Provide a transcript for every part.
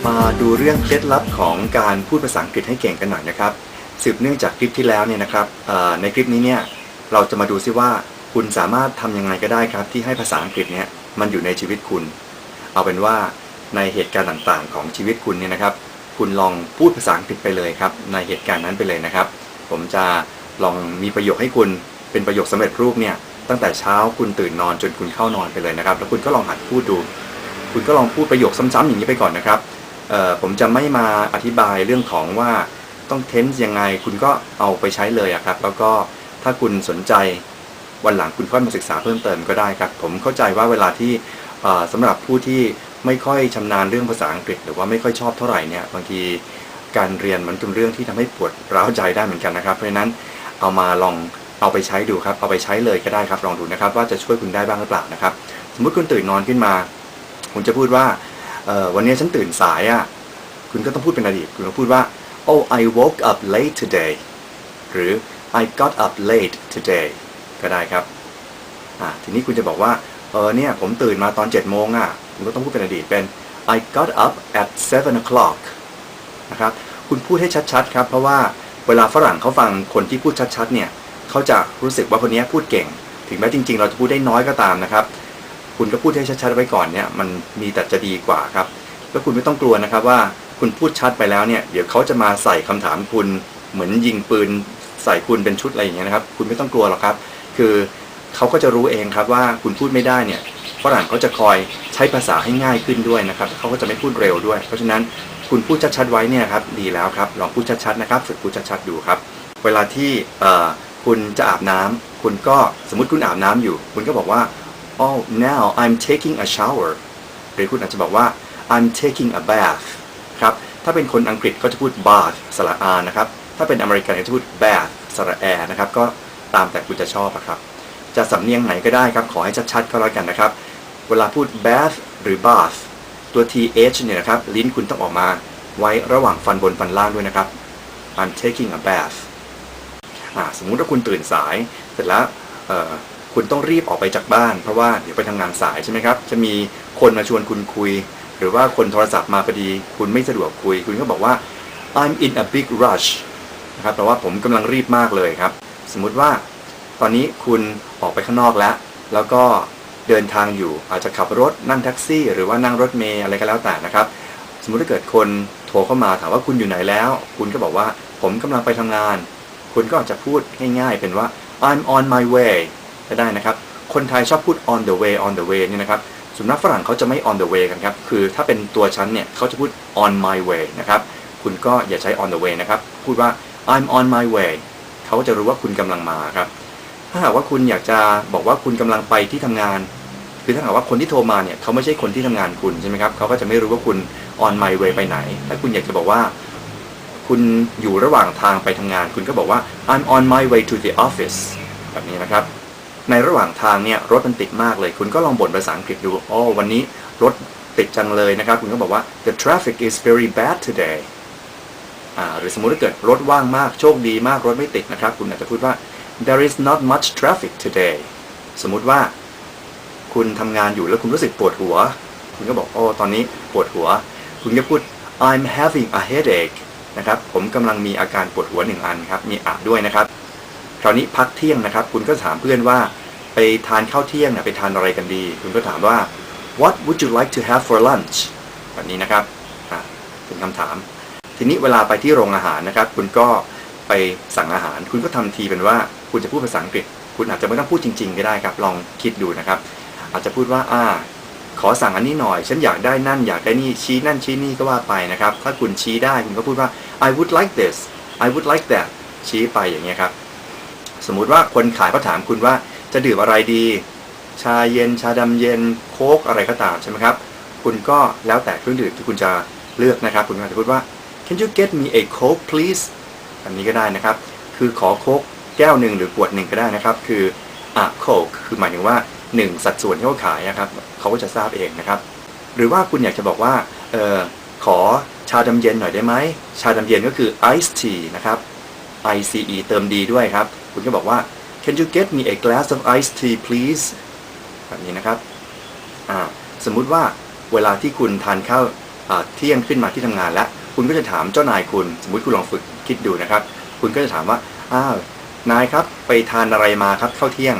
มาดูเรื่องเคล็ดลับของการพูดภาษาอังกฤษให้เก่งกันหน่อยนะครับสืบเนื่องจากคลิปที่แล้วเนี่ยนะครับในคลิปนี้เนี่ยเราจะมาดูซิว่าคุณสามารถทำยังไงก็ได้ครับที่ให้ภาษาอังกฤษเนี่ยมันอยู่ในชีวิตคุณเอาเป็นว่าในเหตุการณ์ต่างๆของชีวิตคุณเนี่ยนะครับคุณลองพูดภาษาอังกฤษไปเลยครับในเหตุการณ์นั้นไปเลยนะครับผมจะลองมีประโยคให้คุณเป็นประโยคสำเร็จรูปเนี่ยตั้งแต่เช้าคุณตื่นนอนจนคุณเข้านอนไปเลยนะครับแล้วคุณก็ลองหัดพูดดูคุณก็ลองพูดประโยคซ้ำๆอย่างนี้ไปก่อนนะครับผมจะไม่มาอธิบายเรื่องของว่าต้องเทนส์ยังไงคุณก็เอาไปใช้เลยครับแล้วก็ถ้าคุณสนใจวันหลังคุณค่อยมาศึกษาเพิ่มเติมก็ได้ครับผมเข้าใจว่าเวลาที่สำหรับผู้ที่ไม่ค่อยชำนาญเรื่องภาษาอังกฤษหรือว่าไม่ค่อยชอบเท่าไหร่เนี่ยบางทีการเรียนมันเป็นเรื่องที่ทำให้ปวดร้าวใจได้เหมือนกันนะครับเพราะฉะนั้นเอามาลองเอาไปใช้ดูครับเอาไปใช้เลยก็ได้ครับลองดูนะครับว่าจะช่วยคุณได้บ้างหรือเปล่านะครับสมมุติคุณตื่นนอนขึ้นมาคุณจะพูดว่าวันนี้ฉันตื่นสายอ่ะคุณก็ต้องพูดเป็นอดีตคุณต้องพูดว่า oh I woke up late today หรือ I got up late today ก็ได้ครับทีนี้คุณจะบอกว่าเนี่ยผมตื่นมาตอน7 โมงอ่ะคุณก็ต้องพูดเป็นอดีตเป็น I got up at 7 o'clock นะครับคุณพูดให้ชัดๆครับเพราะว่าเวลาฝรั่งเขาฟังคนที่พูดชัดๆเนี่ยเขาจะรู้สึกว่าคนนี้พูดเก่งถึงแม้จริงๆเราจะพูดได้น้อยก็ตามนะครับคุณก็พูดให้ชัดๆไว้ก่อนเนี่ยมันมีแต่จะดีกว่าครับแล้วคุณไม่ต้องกลัวนะครับว่าคุณพูดชัดไปแล้วเนี่ยเดี๋ยวเขาจะมาใส่คำถามคุณเหมือนยิงปืนใส่คุณเป็นชุดอะไรอย่างเงี้ยนะครับคุณไม่ต้องกลัวหรอกครับคือเขาก็จะรู้เองครับว่าคุณพูดไม่ได้เนี่ยฝรั่งเขาจะคอยใช้ภาษาให้ง่ายขึ้นด้วยนะครับเขาก็จะไม่พูดเร็วด้วยเพราะฉะนั้นคุณพูดชัดๆไว้เนี่ยครับดีแล้วครับลองพูดชัดๆนะครับฝึกพูดชัดๆดูครับเวลาที่คุณจะอาบน้ำคุณก็สมมุติคุณอาบน้ำอยู่คุณก็บอกว่า oh now I'm taking a shower หรือคุณอาจจะบอกว่า I'm taking a bath ครับถ้าเป็นคนอังกฤษก็จะพูด bath สระอานะครับถ้าเป็นอเมริกันก็จะพูด bath สระแอนะครับก็ตามแต่คุณจะชอบครับจะสำเนียงไหนก็ได้ครับขอให้ชัดๆก็แล้วกันนะครับเวลาพูด bath หรือ bath ตัว th เนี่ยนะครับลิ้นคุณต้องออกมาไว้ระหว่างฟันบนฟันล่างด้วยนะครับ I'm taking a bathสมมุติว่าคุณตื่นสายเสร็จแล้วคุณต้องรีบออกไปจากบ้านเพราะว่าเดี๋ยวไปทำงานสายใช่ไหมครับจะมีคนมาชวนคุณคุยหรือว่าคนโทรศัพท์มาพอดีคุณไม่สะดวกคุยคุณก็บอกว่า I'm in a big rush นะครับแปลว่าผมกำลังรีบมากเลยครับสมมุติว่าตอนนี้คุณออกไปข้างนอกแล้วก็เดินทางอยู่อาจจะขับรถนั่งแท็กซี่หรือว่านั่งรถเมล์อะไรก็แล้วแต่นะครับสมมุติถ้าเกิดคนโทรเข้ามาถามว่าคุณอยู่ไหนแล้วคุณก็บอกว่าผมกำลังไปทำงานคุณก็อาจจะพูดง่ายๆเป็นว่า I'm on my way ก็ได้นะครับคนไทยชอบพูด on the way นี่นะครับส่วนนักฝรั่งเขาจะไม่ on the way กันครับคือถ้าเป็นตัวฉันเนี่ยเขาจะพูด on my way นะครับคุณก็อย่าใช้ on the way นะครับพูดว่า I'm on my way เขาจะรู้ว่าคุณกำลังมาครับถ้าหากว่าคุณอยากจะบอกว่าคุณกำลังไปที่ทำงานคือถ้าหากว่าคนที่โทรมาเนี่ยเขาไม่ใช่คนที่ทำงานคุณใช่ไหมครับเขาก็จะไม่รู้ว่าคุณ on my way ไปไหนถ้าคุณอยากจะบอกว่าคุณอยู่ระหว่างทางไปทำงานคุณก็บอกว่า I'm on my way to the office แบบนี้นะครับในระหว่างทางเนี่ยรถมันติดมากเลยคุณก็ลองบ่นภาษาอังกฤษดูวันนี้รถติดจังเลยนะครับคุณก็บอกว่า the traffic is very bad today หรือสมมุติถ้าเกิดรถว่างมากโชคดีมากรถไม่ติดนะครับคุณอาจจะพูดว่า there is not much traffic today สมมุติว่าคุณทำงานอยู่แล้วคุณรู้สึกปวดหัวคุณก็บอกตอนนี้ปวดหัวคุณก็พูด I'm having a headacheนะครับผมกำลังมีอาการปวดหัว1 อันครับมีด้วยนะครับคราวนี้พักเที่ยงนะครับคุณก็ถามเพื่อนว่าไปทานข้าวเที่ยงไปทานอะไรกันดีคุณก็ถามว่า What would you like to have for lunch แบบนี้นะครับเป็นคำถามทีนี้เวลาไปที่โรงอาหารนะครับคุณก็ไปสั่งอาหารคุณก็ทำทีเป็นว่าคุณจะพูดภาษาอังกฤษคุณอาจจะไม่ต้องพูดจริงๆก็ได้ครับลองคิดดูนะครับอาจจะพูดว่าขอสั่งอันนี้หน่อยฉันอยากได้นั่นอยากได้นี่ชี้นั่นชี้นี่ก็ว่าไปนะครับถ้าคุณชี้ได้คุณก็พูดว่า I would like this I would like that ชี้ไปอย่างเงี้ยครับสมมุติว่าคนขายเขาถามคุณว่าจะดื่มอะไรดีชาเย็นชาดำเย็นโค้กอะไรก็ตามใช่ไหมครับคุณก็แล้วแต่เครื่องดื่มที่คุณจะเลือกนะครับคุณอาจจะพูดว่า Can you get me a Coke please อันนี้ก็ได้นะครับคือขอโค้กแก้วหนึ่งหรือขวดหนึ่งก็ได้นะครับคือCoke คือหมายถึงว่า1สัดส่วนที่เขาขายนะครับเขาก็จะทราบเองนะครับหรือว่าคุณอยากจะบอกว่าขอชาดำเย็นหน่อยได้ไหมชาดำเย็นก็คือ iced tea นะครับ ice เติม d ด้วยครับคุณก็บอกว่า Can you get me a glass of iced tea please แบบนี้นะครับสมมุติว่าเวลาที่คุณทานข้าว เที่ยงขึ้นมาที่ทำงานแล้วคุณก็จะถามเจ้านายคุณสมมุติคุณลองฝึกคิดดูนะครับคุณก็จะถามว่านายครับไปทานอะไรมาครับข้าวเที่ยง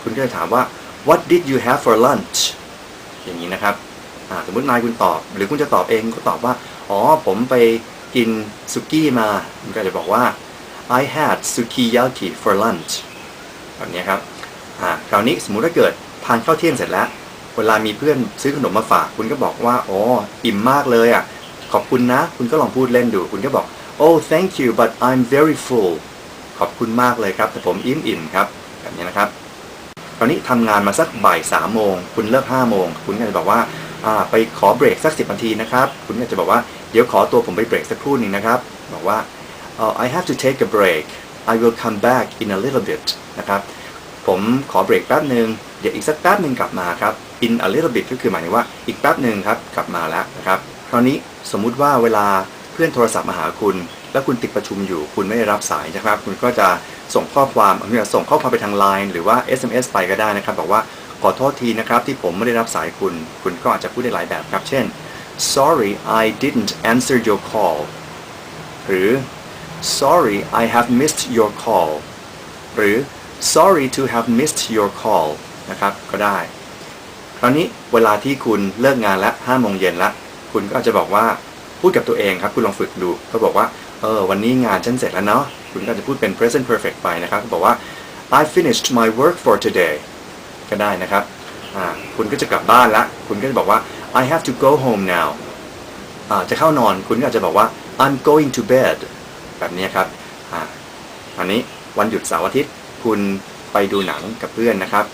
คุณก็จะถามว่า what did you have for lunch อย่างนี้นะครับสมมุตินายคุณตอบหรือคุณจะตอบเองก็ตอบว่าอ๋อผมไปกินสุกี้มาคุณก็จะบอกว่า I had sukiyaki for lunch แบบนี้ครับคราวนี้สมมุติถ้าเกิดทานข้าวเที่ยงเสร็จแล้วเวลามีเพื่อนซื้อขนมมาฝากคุณก็บอกว่าอ๋ออิ่มมากเลยขอบคุณนะคุณก็ลองพูดเล่นดูคุณก็บอก oh thank you but I'm very full ขอบคุณมากเลยครับแต่ผมอิ่มครับแบบนี้นะครับคราวนี้ทำงานมาสักบ่าย3 โมงคุณเลิก5 โมงคุณก็จะบอกว่าไปขอเบรกสัก10 นาทีนะครับคุณก็จะบอกว่าเดี๋ยวขอตัวผมไปเบรกสักครู่หนึ่งนะครับบอกว่าI have to take a break I will come back in a little bit นะครับผมขอเบรกแป๊บหนึ่งเดี๋ยวอีกสักแป๊บหนึ่งกลับมาครับ in a little bit ก็คือหมายถึงว่าอีกแป๊บหนึ่งครับกลับมาแล้วนะครับคราวนี้สมมุติว่าเวลาเพื่อนโทรศัพท์มาหาคุณแล้วคุณติดประชุมอยู่คุณไม่ได้รับสายนะครับคุณก็จะส่งข้อความไปทาง LINE หรือว่า SMS ไปก็ได้นะครับบอกว่าขอโทษทีนะครับที่ผมไม่ได้รับสายคุณก็อาจจะพูดได้หลายแบบครับเช่น sorry I didn't answer your call หรือ sorry I have missed your call หรือ sorry to have missed your call นะครับก็ได้คราวนี้เวลาที่คุณเลิกงานแล้ว5 โมงเย็นแล้วคุณก็อาจจะบอกว่าพูดกับตัวเองครับคุณลองฝึกดูก็บอกว่าวันนี้งานฉันเสร็จแล้วเนาะคุณก็จะพูดเป็น present perfect ไปนะครับก็บอกว่า I finished my work for today ก็ได้นะครับคุณก็จะกลับบ้านแล้วคุณก็จะบอกว่า I have to go home now จะเข้านอนคุณก็อาจจะบอกว่า I'm going to bed แบบนี้ครับอันนี้วันหยุดเสาร์อาทิตย์คุณไปดูหนังกับเพื่อนนะครับ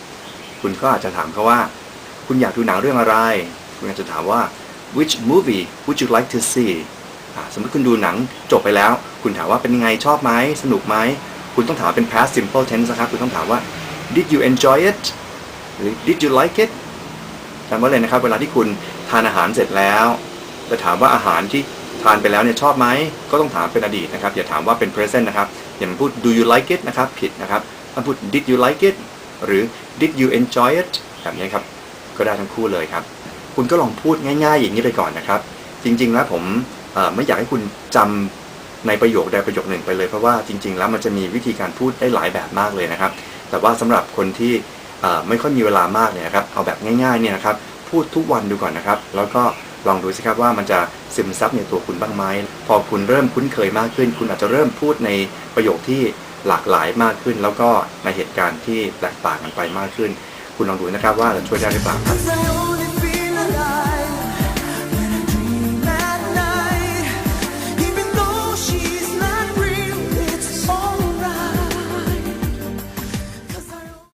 คุณก็อาจจะถามเขาว่าคุณอยากดูหนังเรื่องอะไรคุณอาจจะถามว่า which movie would you like to see สมมติคุณดูหนังจบไปแล้วคุณถามว่าเป็นยังไงชอบไหมสนุกไหมคุณต้องถามเป็น past simple tense นะครับคุณต้องถามว่า did you enjoy it หรือ did you like it จำไว้เลยนะครับเวลาที่คุณทานอาหารเสร็จแล้วจะถามว่าอาหารที่ทานไปแล้วเนี่ยชอบไหมก็ต้องถามเป็นอดีตนะครับอย่าถามว่าเป็น present นะครับอย่ามาพูด do you like it นะครับผิดนะครับต้องพูด did you like it หรือ did you enjoy it แบบนี้ครับก็ได้ทั้งคู่เลยครับคุณก็ลองพูดง่ายๆอย่างนี้ไปก่อนนะครับจริงๆแล้วผมไม่อยากให้คุณจำในประโยคใดประโยคหนึ่งไปเลยเพราะว่าจริงๆแล้วมันจะมีวิธีการพูดได้หลายแบบมากเลยนะครับแต่ว่าสำหรับคนที่ไม่ค่อยมีเวลามากเนี่ยนะครับเอาแบบง่ายๆเนี่ยนะครับพูดทุกวันดูก่อนนะครับแล้วก็ลองดูสิครับว่ามันจะซึมซับในตัวคุณบ้างไหมพอคุณเริ่มคุ้นเคยมากขึ้นคุณอาจจะเริ่มพูดในประโยคที่หลากหลายมากขึ้นแล้วก็ในเหตุการณ์ที่แตกต่างกันไปมากขึ้นคุณลองดูนะครับว่าจะช่วยได้หรือเปล่าครับ